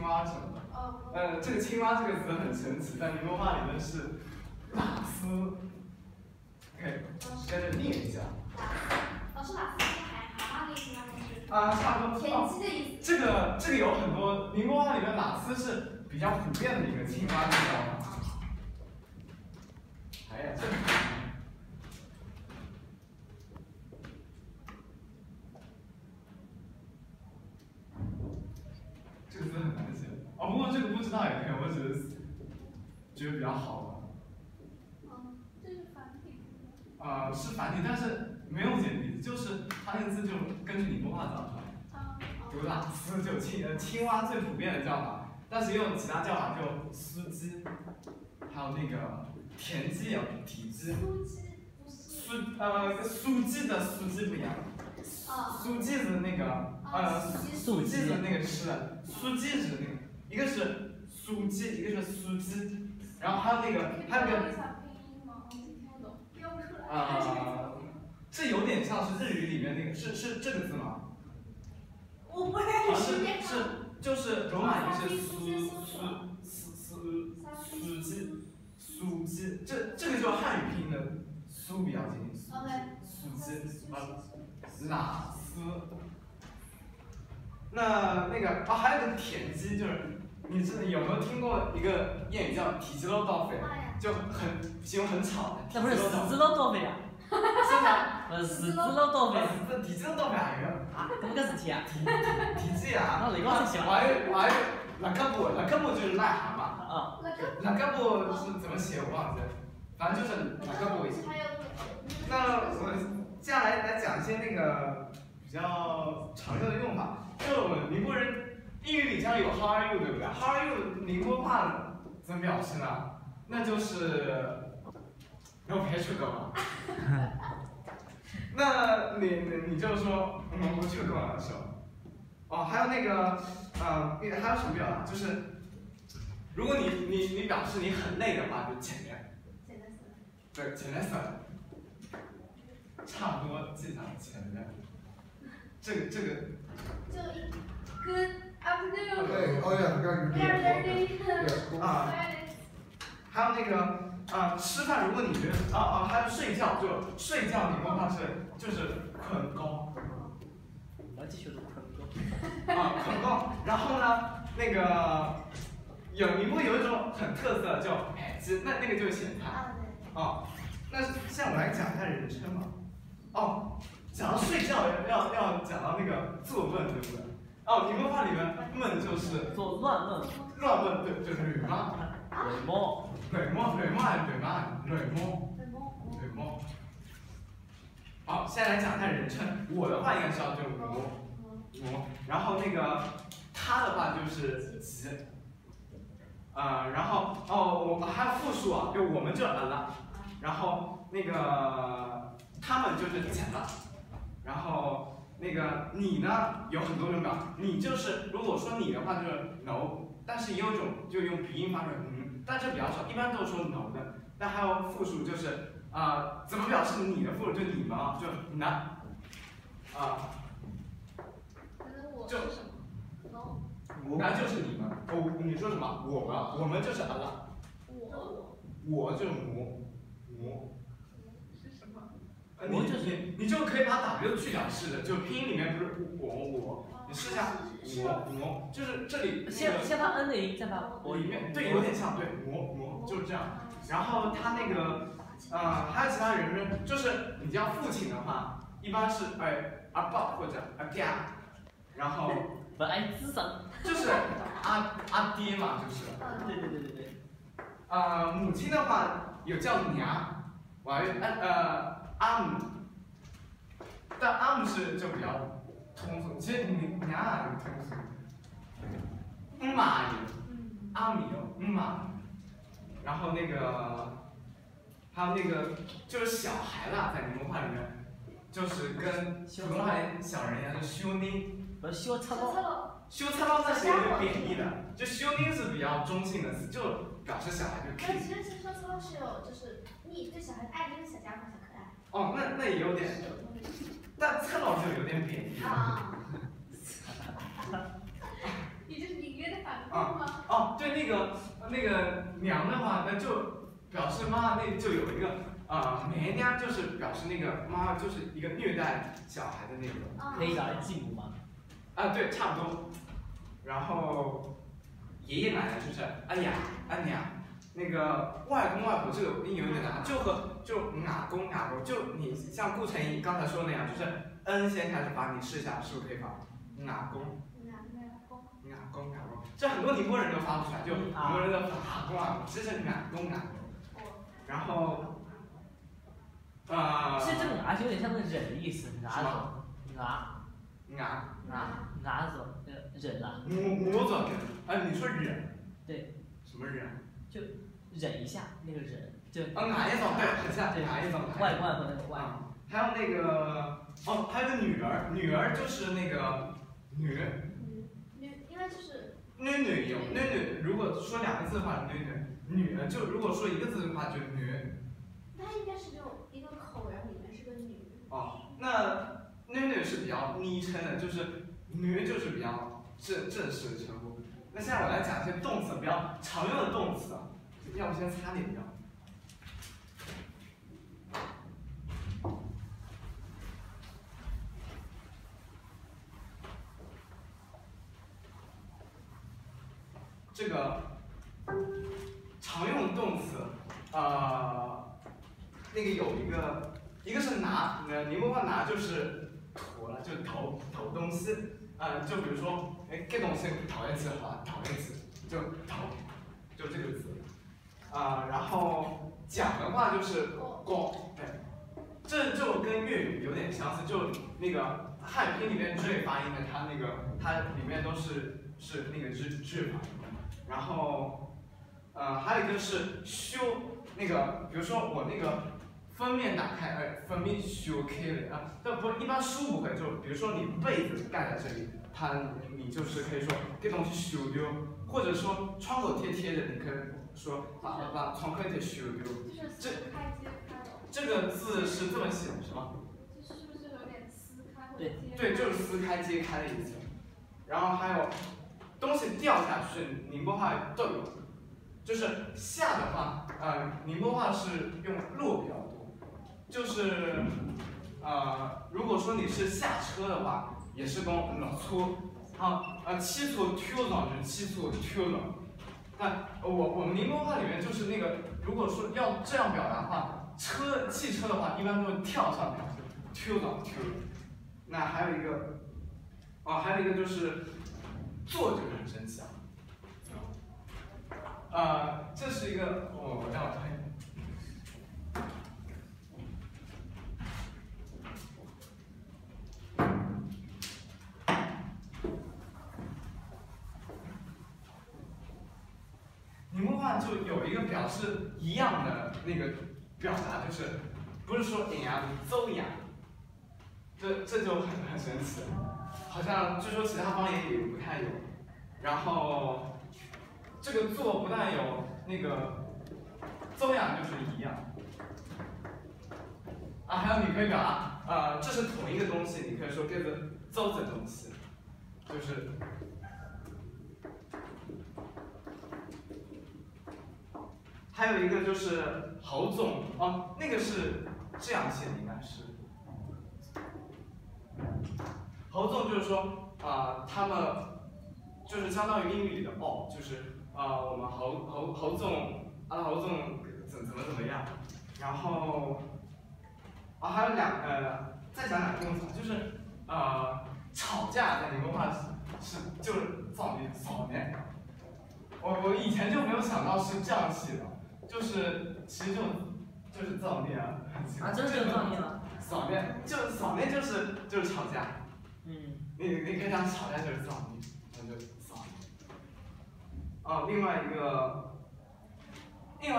蛙什么的。这个青蛙这个词很神奇，在宁波话里面是拉丝。可以跟着念一下。老师，拉丝是蛤蟆的意思吗？差不多。田鸡的意思。这个有很多宁波话里面拉丝是比较普遍的一个青蛙，你知道吗？还有这个。这个字很难写哦，不过这个不知道也可以，我只是觉得比较好玩。这是繁体。是繁体，但是没有简体字，就是它那个字就根据宁波话造出来。比如拉丝就青蛙最普遍的叫法，但是也有其他叫法，就酥鸡，还有那个田鸡有体鸡。酥鸡的酥鸡不一样。酥鸡的那个酥鸡的那个是酥鸡是那个，一个是酥鸡，一个是酥鸡，然后还有那个这有点像是日语里面那个是这个字吗？我不认识。就是罗马音是酥鸡，这个就汉语拼音的苏比较接近酥鸡拉丝。那个还有个田鸡，就是你有没有听过一个谚语叫“体积肉到肺”，就形容很吵的。那不是死子肉到肺啊？是吗？死子肉到肺。体积肉到肺还有啊？怎么个事体啊？体积啊？那哪个是我还有拉嘎布就是癞蛤蟆。拉嘎布是怎么写我忘记了，反正就是拉嘎布意思。那我们接下来讲一些那个比较常用的用法，就是我们宁波人英语里经常有 How are you， 对不对 ？How are you 宁波话怎么表示呢？那就是我陪去过嘛。那你就说我去过了是吧？哦，还有那个还有什么表达？就是如果你表示你很累的话，就前面。对，前面算。差不多记上前面。这个。就一跟 afternoon。对，哦呀，还有那个吃饭，如果你觉得还有睡觉，就睡觉宁波话就是困觉。我继续读困觉。困觉。然后呢，那个宁波有一种很特色叫海鸡，那个就是咸菜。那现在我来讲一下人称嘛。讲到睡觉要讲到那个做梦，对不对？宁波话里面梦就是做乱梦。乱梦，对，就是累梦。累梦。好，现在来讲一下人称。我的话应该是就是我，然后那个他的话就是吉。然后我还有复数啊，就我们就了，然后那个他们就是钱了，然后那个你呢有很多种表，你就是如果说你的话就是 no， 但是也有一种就用鼻音发出但这比较少，一般都是说 no 的。但还有复数就是怎么表示你的复数就你们啊，就呢就那就是你们。你说什么？我们就是了。我就是我是什么？你就可以把 W 去掉，是的，就拼音里面不是我，你试一下我，就是这里先把 N 的音，再把里面对，有点像，对，我就是这样。然后他那个还有其他人称，就是你叫父亲的话，一般是阿爸或者阿爹，然后不爱智商，就是阿爹嘛，就是。对。母亲的话有叫娘，我还有阿姆，但阿姆是就比较通俗，其实娘也通俗。妈有，阿米有，妈。然后那个还有那个就是小孩啦，在宁波话里面，就是跟普通话小人一样，就修丁。不是修擦包。修擦包那是有点贬义的，就修丁是比较中性的词，就表示小孩就 kid。其实说擦包是有就是你对小孩的爱就是小家伙小可爱。那也有点，但侧老就有点贬义了。也就是隐约的反哦，对，那个娘的话，那就表示妈妈那就有一个娘娘，就是表示那个妈妈就是一个虐待小孩的那个。可以找来继母吗？啊，对，差不多。然后爷爷奶奶就是哎呀、阿娘，那个外公外婆这个音有点难，就阿公阿婆，就你像顾晨怡刚才说的那样，就是N 先开始发，你试一下是不是可以发阿公？阿公，这很多宁波人都发不出来，就很多人都发阿公阿婆，这是阿公阿婆。然后，其实这个“牙”就有点像那个“忍”的意思，牙走，牙走，忍啊。我走的，你说忍？对。什么忍？就忍一下，那个忍，就。牙一走，对，很像，牙一走。外公外婆那个外。还有那个，还有个女儿，女儿就是那个女，应该就是女有女，如果说两个字的话，女就如果说一个字的话就女。它应该是就一个口，然后里面是个女。那女是比较昵称的，就是女就是比较正式的称呼。那现在我来讲一些动词，比较常用的动词啊，要不先擦脸掉。这个常用动词，那个有一个是拿，宁波话拿就是驮了，就投东西，就比如说，这东西讨厌吃，好，讨厌吃，就投，就这个字，然后讲的话就是过，对，这就跟粤语有点相似，就那个汉语拼里面最发音的，它里面都是那个句法。然后，还有一个是修，那个比如说我那个封面打开，封面修开了啊，这不一般书不会，就比如说你被子盖在这里，你就是可以说这东西修丢，或者说窗口贴的，你可以说把窗口贴修丢。这个字是这么写的，是吗？是不是有点撕开或者揭开？对，就是撕开揭开的意思。然后还有。东西掉下去，宁波话都有，就是下的话，宁波话是用落比较多，就是如果说你是下车的话，也是讲落车，汽车跳上去，汽车跳上。但我们宁波话里面就是那个，如果说要这样表达的话，汽车的话一般都是跳上跳上。那还有一个就是。坐就很生气这是一个我让我看一下。宁波话就有一个表示一样的那个表达，就是不是说走呀，这就很神奇。好像据说其他方言也不太有，然后这个做不但有那个走样，就是一样还有你可以表达这是同一个东西，你可以说这个走的东西，就是还有一个就是侯总那个是这样写的，应该是。侯总就是说他们就是相当于英语里的就是我们侯总怎么样，然后还有再讲两个动词，就是吵架在宁波话就是造孽扫孽，我以前就没有想到是这样写的，就是其实就是造孽真是造孽吗？扫孽就是吵架。你可以讲吵架就是造孽，那就扫孽。另外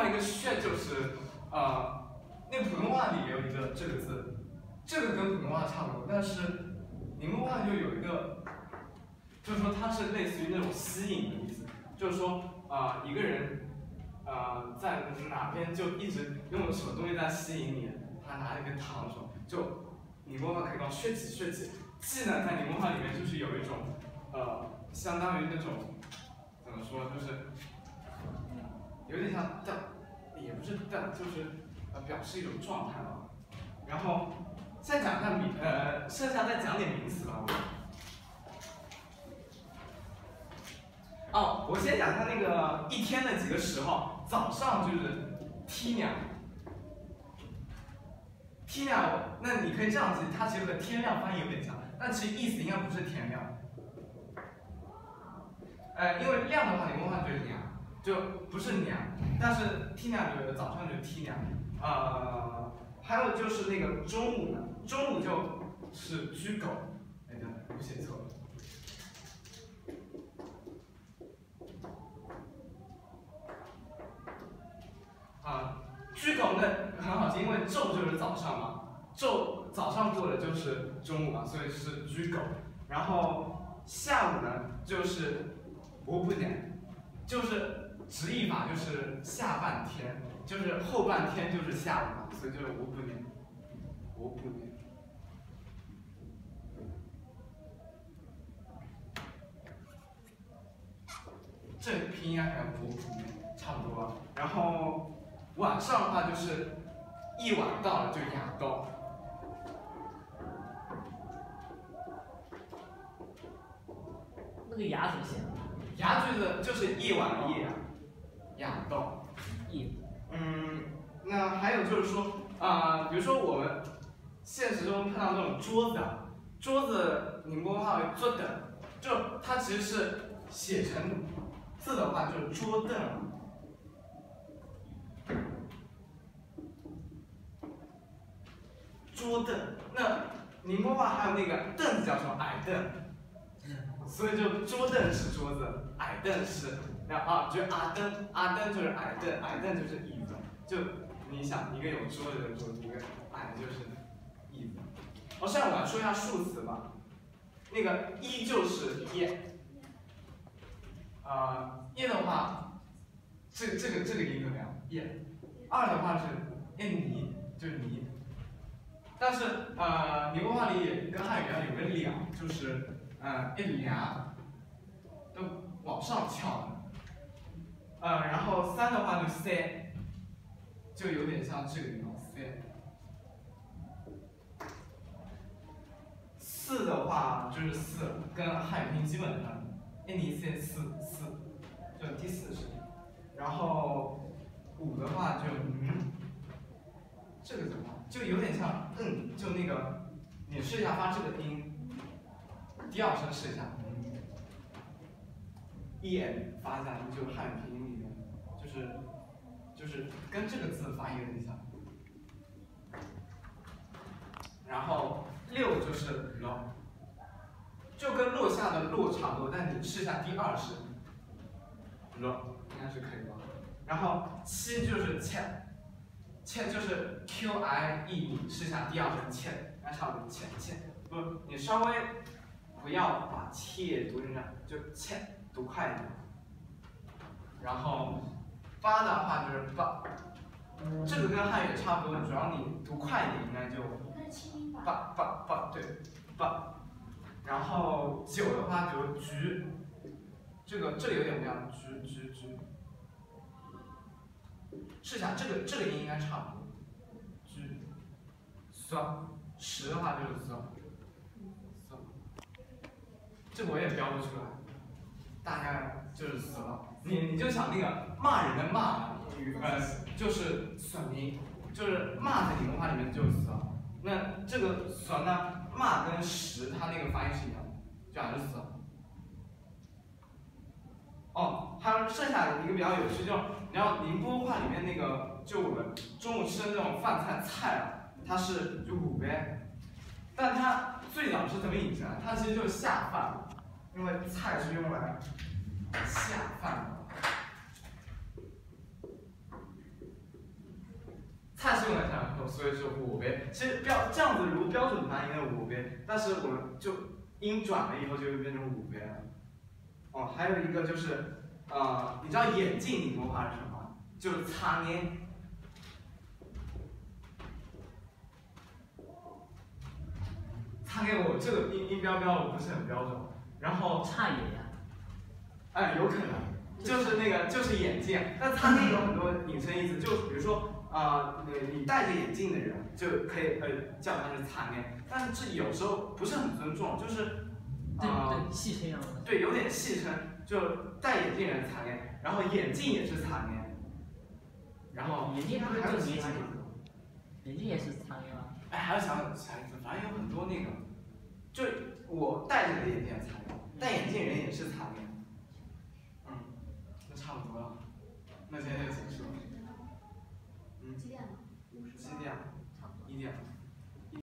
一个炫就是那个普通话里也有一个这个字，这个跟普通话差不多，但是宁波话就有一个，就是说它是类似于那种吸引的意思，就是说一个人在哪边就一直用什么东西在吸引你，他拿一根糖什么，就宁波话可以讲血气。气呢，在宁波话里面就是有一种相当于那种怎么说也不是的，就是表示一种状态吧。然后再讲一下剩下再讲点名词吧。哦，我先讲一下那个一天的几个时候。早上就是梯鸟，梯鸟，那你可以这样记，它其实和天亮发音有点像，但其实意思应该不是天亮。因为亮的话，你梦话就是娘，就不是娘，但是梯鸟就是早上就是梯鸟。还有就是那个中午呢，中午就是居狗。哎，等等，我写错了。居狗呢很好记，因为昼就是早上嘛，昼早上过的就是中午嘛，所以是居狗。然后下午呢就是我不年，就是直译法就是下半天，就是后半天就是下午嘛，所以就是我不年，我不年。这拼音还有我不年差不多吧。然后晚上的话就是一晚到了就雅到。那个牙怎么写？牙句子就是一晚的夜，雅到。夜。那还有就是说比如说我们现实中碰到那种桌子，桌子宁波话为桌凳，就它其实是写成字的话就是桌凳。桌凳，那宁波话还有那个凳子叫什么矮凳，所以就桌凳是桌子，矮凳是，然后就阿凳，阿凳就是矮凳，矮凳就是椅子，就你想一个有桌子的桌子，一个矮的就是椅子。现在我来说一下数词吧，那个一就是夜，夜的话，这个音怎么样？夜。二的话是泥，就是泥。但是宁波话里也跟汉语一样有个两，就是一两都往上翘的。然后三的话就三，就有点像这个地方三。四的话就是四，跟汉语拼基本上一泥三四，就第四声。然后五的话就这个怎么？就有点像就那个，你试一下发这个音，第二声试一下，en 发一下音，就汉语拼音里面，就是跟这个字发音有点像。然后六就是lo，就跟落下的落差不多，但你试一下第二声，lo应该是可以吧。然后七就是切。切就是 QIE， 你试下第二声切，那差不多切，不，你稍微不要把切读成这样，就切读快一点。然后八的话就是八，这个跟汉语也差不多，主要你读快一点应该就八，对，八。然后九的话就橘，这个有点不一样，橘。试一下这个音应该差不多，酸，十的话就是酸，这个我也标不出来，大概就是酸。你就想那个骂人的骂，就是酸音，就是骂在宁波话里面就是酸。那这个酸呢，骂跟十它那个发音是一样的，就还是酸。还有剩下的一个比较有趣，就是你知道宁波话里面那个，就我们中午吃的那种饭菜它是就卤呗，但它最早是怎么引申？它其实就是下饭，因为菜是用来下饭的，菜是用来下饭的，所以是卤呗。其实这样子如果标准发音应该是卤呗，但是我们就音转了以后就会变成卤呗了。还有一个就是，你知道眼镜宁波话是什么？就是擦眼。擦眼我这个音标不是很标准，然后差眼呀。有可能，就是那个就是眼镜。那擦边有很多引申意思，就比如说你戴着眼镜的人就可以叫他是擦边，但是这有时候不是很尊重，就是对，戏称样的。对，有点戏称，就戴眼镜人擦边，然后眼镜也是擦边，然后眼镜不是还有正面镜其他吗？眼镜也是擦边吗？哎，还有想反正有很多那个，就我戴着的眼镜也擦边，戴眼镜人也是擦边。